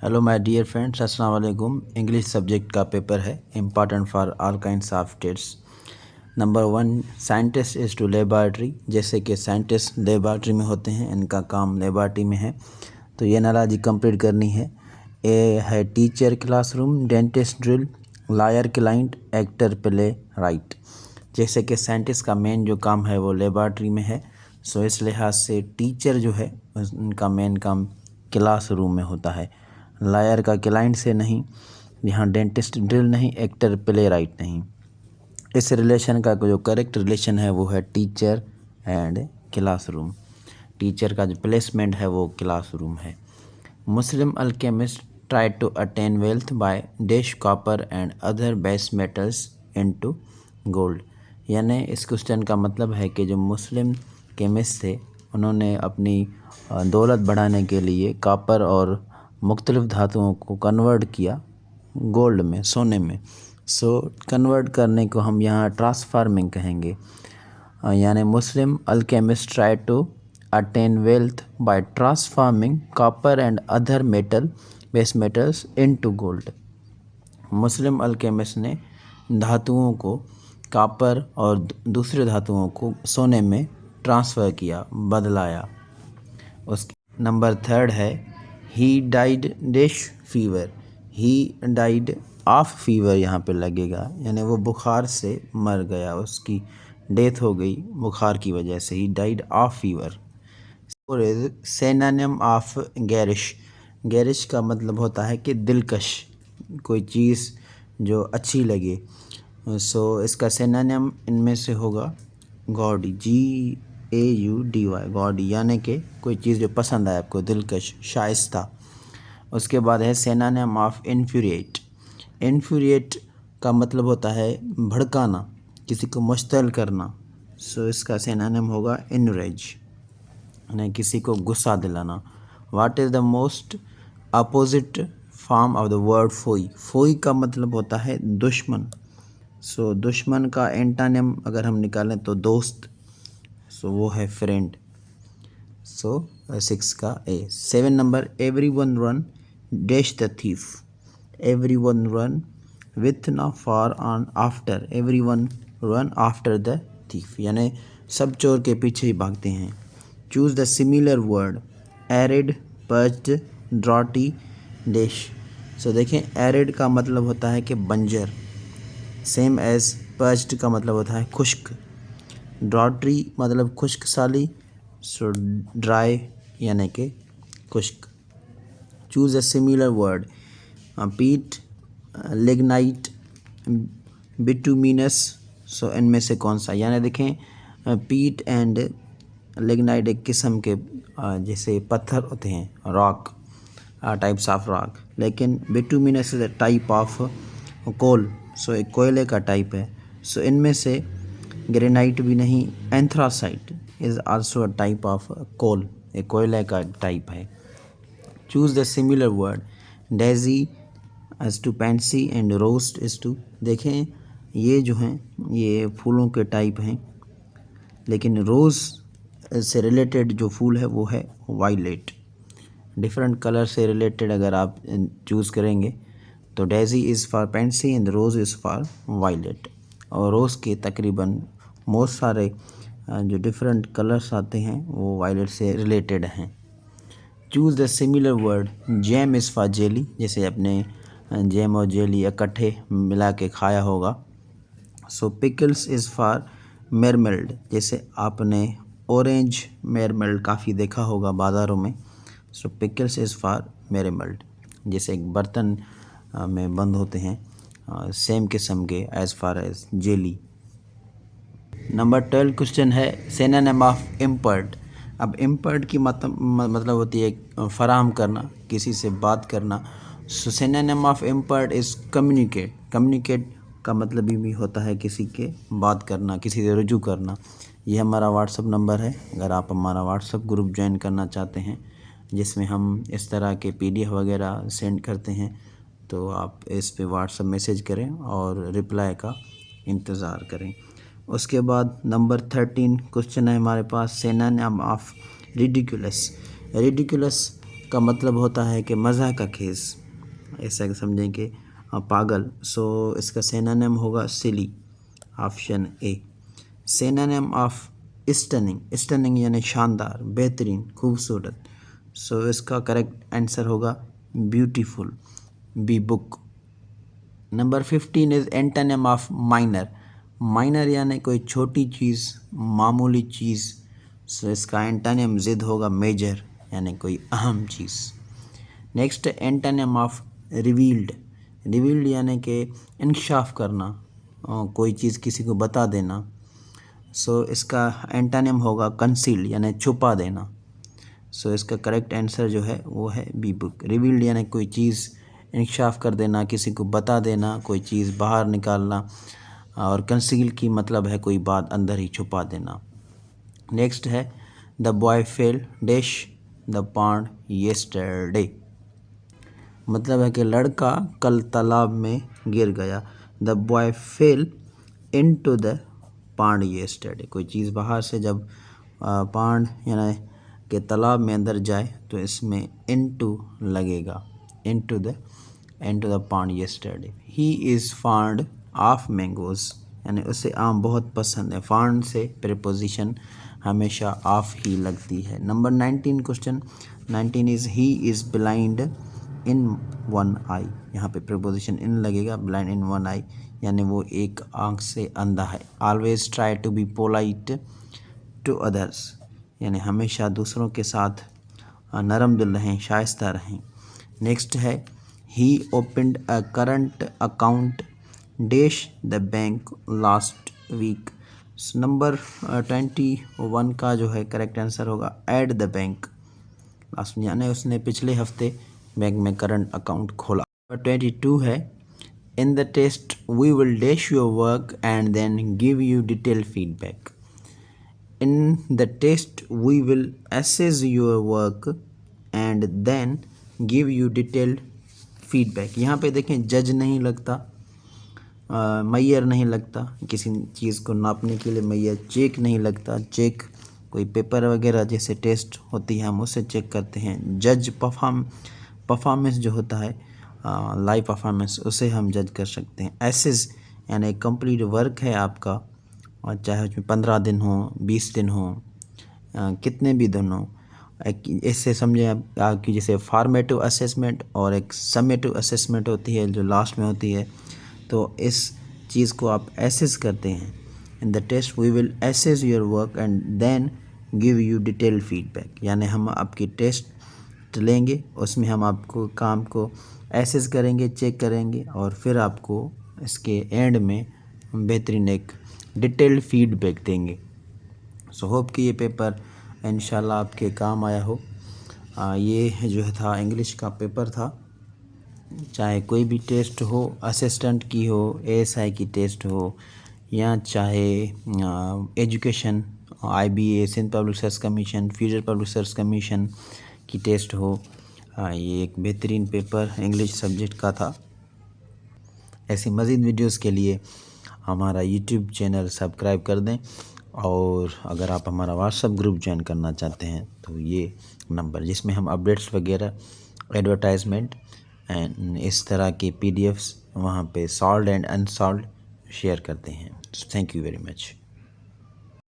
Hello my dear friends, अस्सलाम वालेकुम। English subject का पेपर है, important for all kinds of tests. Number 1, scientist is to laboratory. जैसे कि साइंटिस्ट लेबॉर्ट्री में होते हैं, इनका काम लेबॉर्ट्री में है, तो ये एनालॉजी कंप्लीट करनी है। ए है teacher classroom, dentist drill, lawyer client, actor play right. जैसे कि साइंटिस्ट का मेन जो काम है वो लेबॉर्ट्री में है, सो इस लिहाज से टीचर जो है उनका मेन काम क्लासरूम में होता है। लायर का क्लाइंट से नहीं, यहाँ डेंटिस्ट ड्रिल नहीं, एक्टर प्ले राइट नहीं। इस रिलेशन का जो करेक्ट रिलेशन है वो है टीचर एंड क्लासरूम। टीचर का जो प्लेसमेंट है वो क्लासरूम है। Muslim alchemist try to attain wealth by dash copper and other base metals into gold. यानी इस क्वेश्चन का मतलब है कि जो मुस्लिम केमिस्ट थे उन्होंने अपनी दौलत बढ़ाने के लिए कॉपर और मुख्तलिफ़ धातुओं को कन्वर्ट किया गोल्ड में, सोने में। सो कन्वर्ट करने को हम यहाँ ट्रांसफार्मिंग कहेंगे। यानी Muslim alchemist try to attain wealth by transforming copper and other metal base metals into gold. Muslim alchemist ने धातुओं को, कॉपर और दूसरे धातुओं को सोने में ट्रांसफ़र किया, बदलाया। उसके नंबर 3 है he died dash fever. He died of fever यहाँ पे लगेगा, यानी वो बुखार से मर गया, उसकी डेथ हो गई बुखार की वजह से। He died of fever. और सिनोनिम ऑफ गैरिश। गैरिश का मतलब होता है कि दिलकश, कोई चीज़ जो अच्छी लगे। सो इसका सिनोनिम इनमें से होगा गॉडी, GAUDY, गॉडी, यानी कि कोई चीज़ जो पसंद आए आपको, दिलकश, शाइस्ता। उसके बाद है सिनोनिम ऑफ इन्फ्यूरिएट। इन्फ्यूरिएट का मतलब होता है भड़काना, किसी को मुश्तल करना। सो इसका सिनोनिम होगा इनरेज, यानी किसी को गुस्सा दिलाना। What is the most opposite form of the word फोई। फोई का मतलब होता है दुश्मन। सो दुश्मन का एंटानिम अगर हम निकालें तो दोस्त, सो वो है फ्रेंड। सो 6 का A. 7 number, everyone run dash the thief. Everyone run with ना for on after. Everyone run after the thief, यानी सब चोर के पीछे ही भागते हैं। Choose the similar word, arid, parched, droughty, dash. So देखें, एरिड का मतलब होता है कि बंजर, सेम एज पर्च्ड का मतलब होता है खुश्क। ड्रॉटरी मतलब खुश्क साली, सो ड्राई यानी कि खुश्क। चूज़ अ सिमिलर वर्ड, पीट, लिग्नाइट, बिटुमिनस। सो इनमें से कौन सा, यानी देखें पीट एंड लिग्नाइट एक किस्म के जैसे पत्थर होते हैं, रॉक, टाइप्स ऑफ रॉक, लेकिन bituminous is a type of coal, so एक कोयले का टाइप है। सो इनमें से ग्रेनाइट भी नहीं, anthracite is also a type of coal, एक कोयले का टाइप है। Choose the similar word, daisy as to pansy and rose is to. देखें ये जो हैं ये फूलों के टाइप हैं, लेकिन रोज़ से रिलेटेड जो फूल है वो है वायलेट। डिफरेंट कलर से रिलेटेड अगर आप चूज़ करेंगे तो daisy is for pansy and rose is for violet. और रोज़ के तकरीबन बहुत सारे जो डिफरेंट कलर्स आते हैं वो वायलेट से रिलेटेड हैं। Choose the similar word, jam is for jelly. जैसे अपने जैम और जेली इकट्ठे मिला के खाया होगा। सो पिकल्स इज़ फॉर मेरमेल्ड। जैसे आपने ऑरेंज मेरमेल्ड काफ़ी देखा होगा बाज़ारों में। सो पिकल्स इज़ फॉर मेरमेल्ड, जैसे एक बर्तन में बंद होते हैं सेम किस्म के as far as jelly. Number 12 question है सिनोनिम ऑफ इम्पर्ट। अब इम्पर्ट की मतलब होती है फराहम करना, किसी से बात करना। So synonym of impart is communicate. Communicate का मतलब भी होता है किसी के बात करना, किसी से रुजू करना। ये हमारा व्हाट्सअप नंबर है, अगर आप हमारा व्हाट्सअप ग्रुप ज्वाइन करना चाहते हैं जिसमें हम इस तरह के PDF वगैरह सेंड करते हैं, तो आप इस पे व्हाट्सअप मैसेज करें और रिप्लाई का इंतज़ार करें। उसके बाद नंबर 13 क्वेश्चन है हमारे पास, सिनोनिम ऑफ रिडिकुलस। रिडिकुलस का मतलब होता है कि मज़ा का खेस, ऐसा समझें कि पागल। सो इसका सिनोनिम होगा silly, option A. Synonym of stunning, stunning यानी शानदार, बेहतरीन, खूबसूरत। सो इसका करेक्ट आंसर होगा beautiful, B book. Number 15 is antonym of minor. Minor यानी कोई छोटी चीज़, मामूली चीज़। सो इसका एंटोनिम ज़िद होगा मेजर, यानी कोई अहम चीज़। Next antonym of revealed. Revealed यानी कि इंकशाफ करना, कोई चीज़ किसी को बता देना। सो इसका एंटोनिम होगा कंसील्ड, यानी छुपा देना। सो इसका करेक्ट आंसर जो है वो है बी बुक। रिवील्ड यानी कोई चीज़ इंकशाफ कर देना, किसी को बता देना, कोई चीज़ बाहर निकालना। और कंसील की मतलब है कोई बात अंदर ही छुपा देना। नेक्स्ट है the boy fail dash the pond yesterday. मतलब है कि लड़का कल तालाब में गिर गया। The boy fail into the pond yesterday. कोई चीज़ बाहर से जब पॉन्ड यानी कि तालाब में अंदर जाए तो इसमें इनटू लगेगा, into the pond yesterday. He is fond of mangoes, यानी उसे आम बहुत पसंद है। फॉन्ड से प्रीपोजिशन हमेशा ऑफ ही लगती है। Number 19 question 19 is he is blind in one eye. यहाँ पे प्रीपोजिशन इन लगेगा, ब्लाइंड इन वन आई यानी वो एक आंख से अंधा है। Always try to be polite to others, यानी हमेशा दूसरों के साथ नरम दिल रहें, शाइस्ता रहें। नेक्स्ट है he opened a current account dash the bank last week. Number 21 का जो है करेक्ट आंसर होगा एट द बैंक लास्ट, यानी उसने पिछले हफ्ते बैंक में करंट अकाउंट खोला। 22 है in the test we will dash your work and then give you detail feedback. In the test we will assess your work and then give you detailed feedback. यहाँ पे देखें जज नहीं लगता, मैयर नहीं लगता, किसी चीज़ को नापने के लिए मैयर। चेक नहीं लगता, चेक कोई पेपर वगैरह जैसे टेस्ट होती है हम उसे चेक करते हैं। जज परफॉर्मेंस जो होता है लाइव परफॉर्मेंस, उसे हम जज कर सकते हैं। एसेस यानी कंप्लीट वर्क है आपका, और चाहे उसमें 15 दिन हो, 20 दिन हो, कितने भी दिन हो। इससे समझें आप कि जैसे फॉर्मेटिव असेसमेंट और एक समेटिव असेसमेंट होती है जो लास्ट में होती है, तो इस चीज़ को आप एसेस करते हैं। In the test we will assess your work and then give you detail feedback, यानी हम आपकी टेस्ट लेंगे, उसमें हम आपको काम को एसेस करेंगे, चेक करेंगे, और फिर आपको इसके एंड में बेहतरीन एक डिटेल्ड फीडबैक देंगे। सो होप कि ये पेपर इंशाल्लाह आपके काम आया हो। ये जो था इंग्लिश का पेपर था। चाहे कोई भी टेस्ट हो, असिस्टेंट की हो, एएसआई की टेस्ट हो, या चाहे education, IBA, Sindh public service commission, future public service commission की टेस्ट हो, ये एक बेहतरीन पेपर इंग्लिश सब्जेक्ट का था। ऐसी मज़ीद वीडियोस के लिए हमारा यूट्यूब चैनल सब्सक्राइब कर दें, और अगर आप हमारा व्हाट्सएप ग्रुप ज्वाइन करना चाहते हैं तो ये नंबर, जिसमें हम अपडेट्स वगैरह, एडवर्टाइजमेंट एंड इस तरह के पीडीएफ्स वहाँ पे सॉल्व्ड एंड अनसॉल्व्ड शेयर करते हैं। Thank you very much.